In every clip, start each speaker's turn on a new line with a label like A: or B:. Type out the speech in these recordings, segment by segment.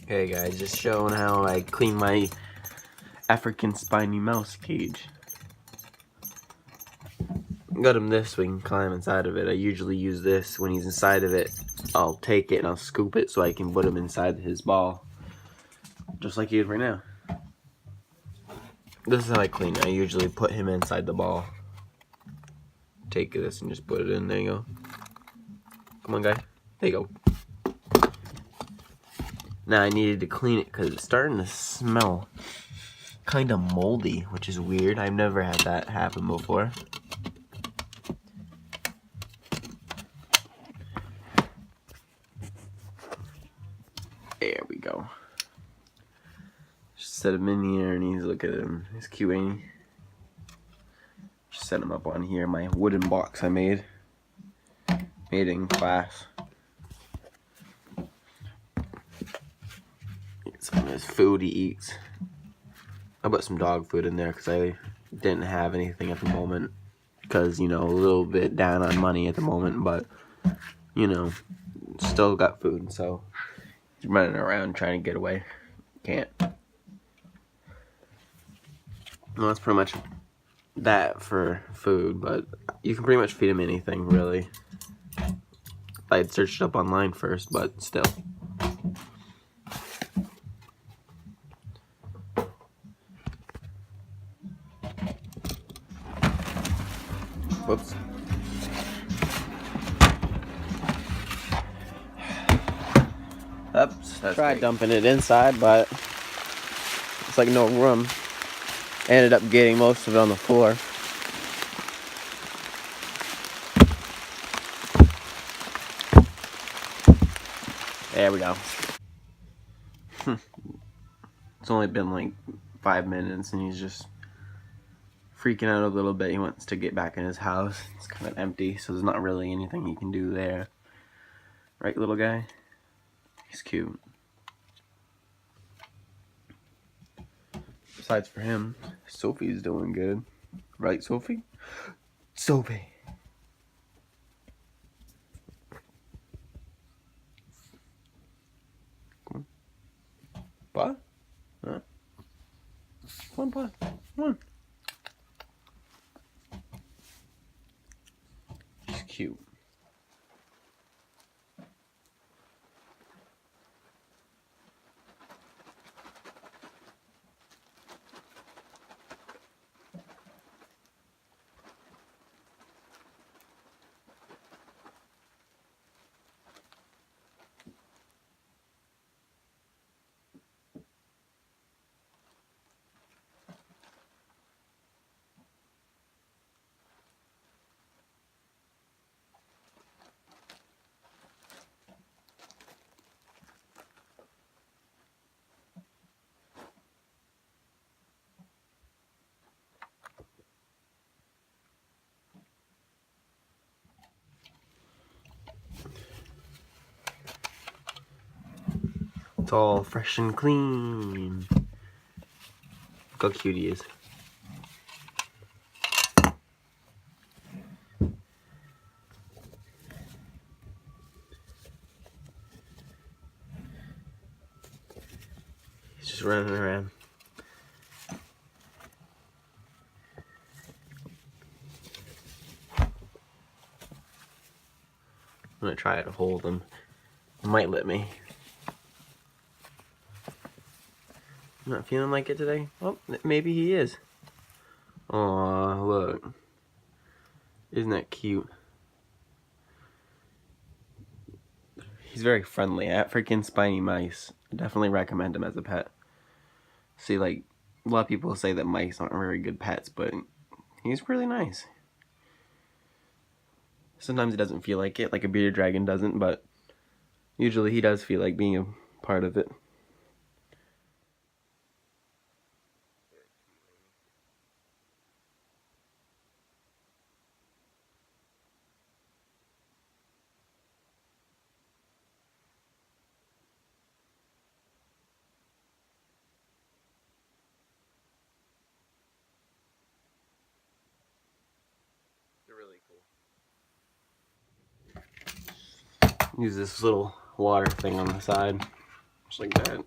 A: Hey guys, just showing how I clean my African spiny mouse cage. Got him this so he can climb inside of it. I usually use this when he's inside of it. I'll take it and I'll scoop it so I can put him inside his ball. Just like he is right now. This is how I clean it. I usually put him inside the ball. Take this and just put it in. There you go. Come on, guy. There you go. Now I needed to clean it because it's starting to smell kind of moldy, which is weird. I've never had that happen before. There we go. Just set him in here and he's, look at him. He's cute, ain't he? Just set him up on here. My wooden box I made in class. Some of his food he eats. I put some dog food in there because I didn't have anything at the moment. Because, you know, a little bit down on money at the moment, but, you know, still got food, so he's running around trying to get away. Can't. Well, that's pretty much that for food, but you can pretty much feed him anything, really. I had searched it up online first, but still. Whoops. Oops, tried dumping it inside, but it's like no room. Ended up getting most of it on the floor. There we go. It's only been like 5 minutes and he's just freaking out a little bit. He wants to get back in his house. It's kind of empty, so there's not really anything he can do there. Right, little guy? He's cute. Besides for him, Sophie's doing good. Right, Sophie? Sophie! Come on. Bud? Huh? Come on, Bud. Come on. She's cute. It's all fresh and clean. Look how cute he is. He's just running around. I'm gonna try to hold him. He might let me. I'm not feeling like it today. Well, maybe he is. Aw, look. Isn't that cute? He's very friendly. At freaking Spiny mice. I definitely recommend him as a pet. See, like, a lot of people say that mice aren't very good pets, but he's really nice. Sometimes he doesn't feel like it, like a bearded dragon doesn't, but usually he does feel like being a part of it. They're really cool. Use this little water thing on the side. Just like that.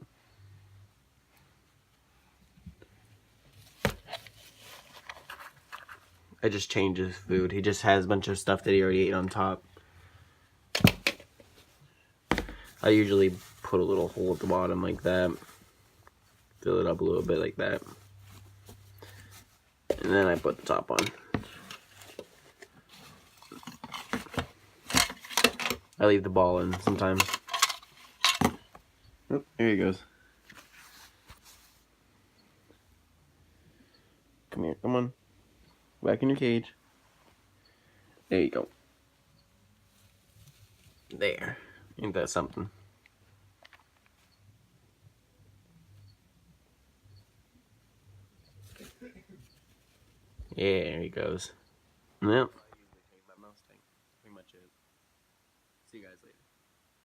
A: I just change his food. He just has a bunch of stuff that he already ate on top. I usually put a little hole at the bottom like that. Fill it up a little bit like that. And then I put the top on. I leave the ball in sometimes. Oh, here he goes. Come here, come on. Back in your cage. There you go. There. Ain't that something? Yeah, there he goes. Yep.